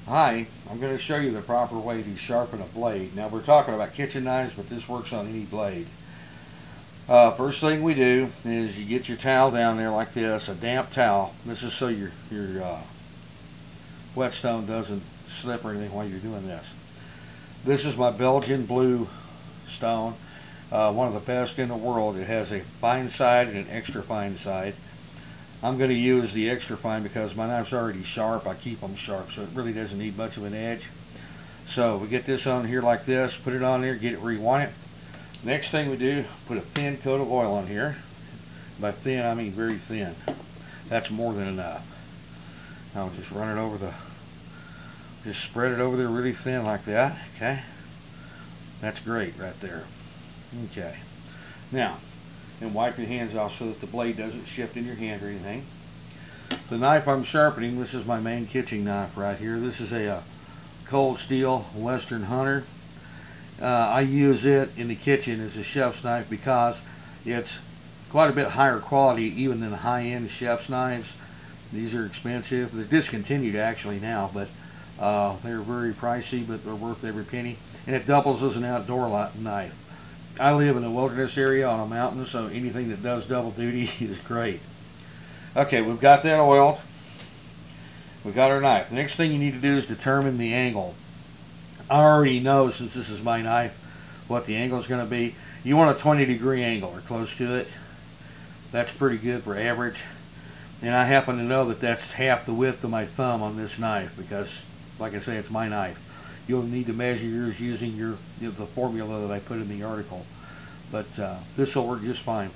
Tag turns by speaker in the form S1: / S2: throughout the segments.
S1: Hi, I'm going to show you the proper way to sharpen a blade. Now we're talking about kitchen knives, but this works on any blade. First thing we do is you get your towel down there like this, a damp towel. This is so your whetstone doesn't slip or anything while you're doing this. This is my Belgian blue stone, one of the best in the world. It has a fine side and an extra fine side. I'm going to use the extra fine because my knife's already sharp. I keep them sharp, so it really doesn't need much of an edge. So we get this on here like this, put it on there, get it where you want it. Next thing we do, put a thin coat of oil on here. By thin, I mean very thin. That's more than enough. I'll just run it over just spread it over there really thin like that, okay? That's great right there. Okay. Now, and wipe your hands off so that the blade doesn't shift in your hand or anything. The knife I'm sharpening, this is my main kitchen knife right here. This is a cold steel Western Hunter. I use it in the kitchen as a chef's knife because it's quite a bit higher quality even than high-end chef's knives. These are expensive. They're discontinued actually now, but they're very pricey, but they're worth every penny. And it doubles as an outdoor knife. I live in a wilderness area on a mountain, so anything that does double duty is great. Okay, we've got that oiled. We've got our knife. The next thing you need to do is determine the angle. I already know, since this is my knife, what the angle is going to be. You want a 20-degree angle or close to it. That's pretty good for average. And I happen to know that that's half the width of my thumb on this knife because, like I say, it's my knife. You'll need to measure yours using the formula that I put in the article. But this will work just fine.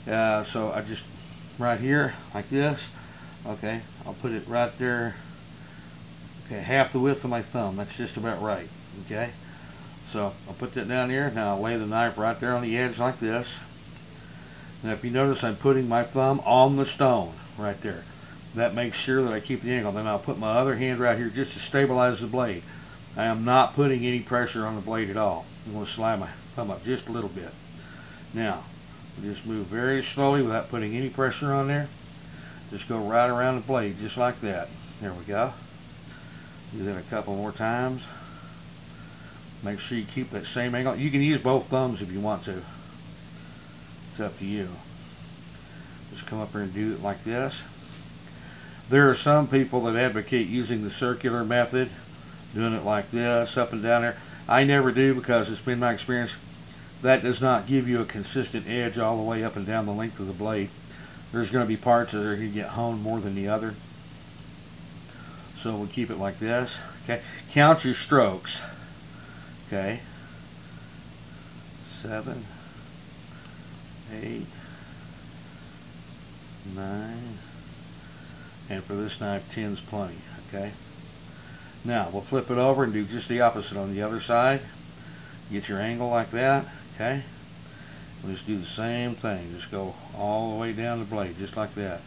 S1: So I just, right here, like this. Okay, I'll put it right there. Okay, half the width of my thumb. That's just about right. Okay, so I'll put that down here. Now I'll lay the knife right there on the edge like this. Now if you notice, I'm putting my thumb on the stone right there. That makes sure that I keep the angle. Then I'll put my other hand right here just to stabilize the blade. I am not putting any pressure on the blade at all. I'm going to slide my thumb up just a little bit. Now, just move very slowly without putting any pressure on there. Just go right around the blade just like that. There we go. Do that a couple more times. Make sure you keep that same angle. You can use both thumbs if you want to. It's up to you. Just come up here and do it like this. There are some people that advocate using the circular method, doing it like this, up and down there. I never do because it's been my experience that does not give you a consistent edge all the way up and down the length of the blade. There's going to be parts that are going to get honed more than the other. So we'll keep it like this. Okay, count your strokes. Okay, 7, 8, 9, and for this knife 10's plenty. Okay. Now we'll flip it over and do just the opposite on the other side. Get your angle like that, okay? We'll just do the same thing. Just go all the way down the blade, just like that.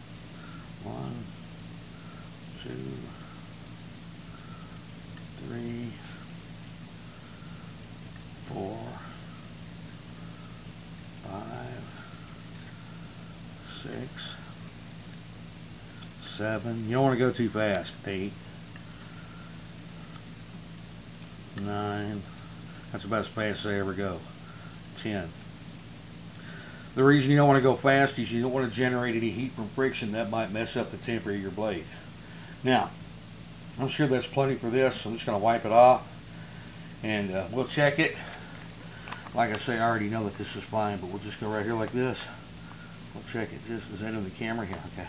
S1: 1, 2, 3, 4, 5, 6, 7. You don't want to go too fast. 8, 9, that's about as fast as I ever go. 10. The reason you don't want to go fast is you don't want to generate any heat from friction that might mess up the temper of your blade. Now, I'm sure that's plenty for this, so I'm just going to wipe it off and we'll check it. Like I say, I already know that this is fine, but we'll just go right here like this. We'll check it. Just is that in the camera here? Okay.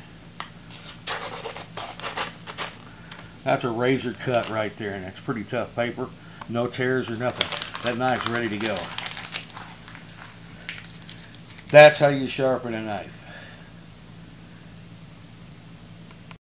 S1: That's a razor cut right there, and that's pretty tough paper. No tears or nothing. That knife's ready to go. That's how you sharpen a knife.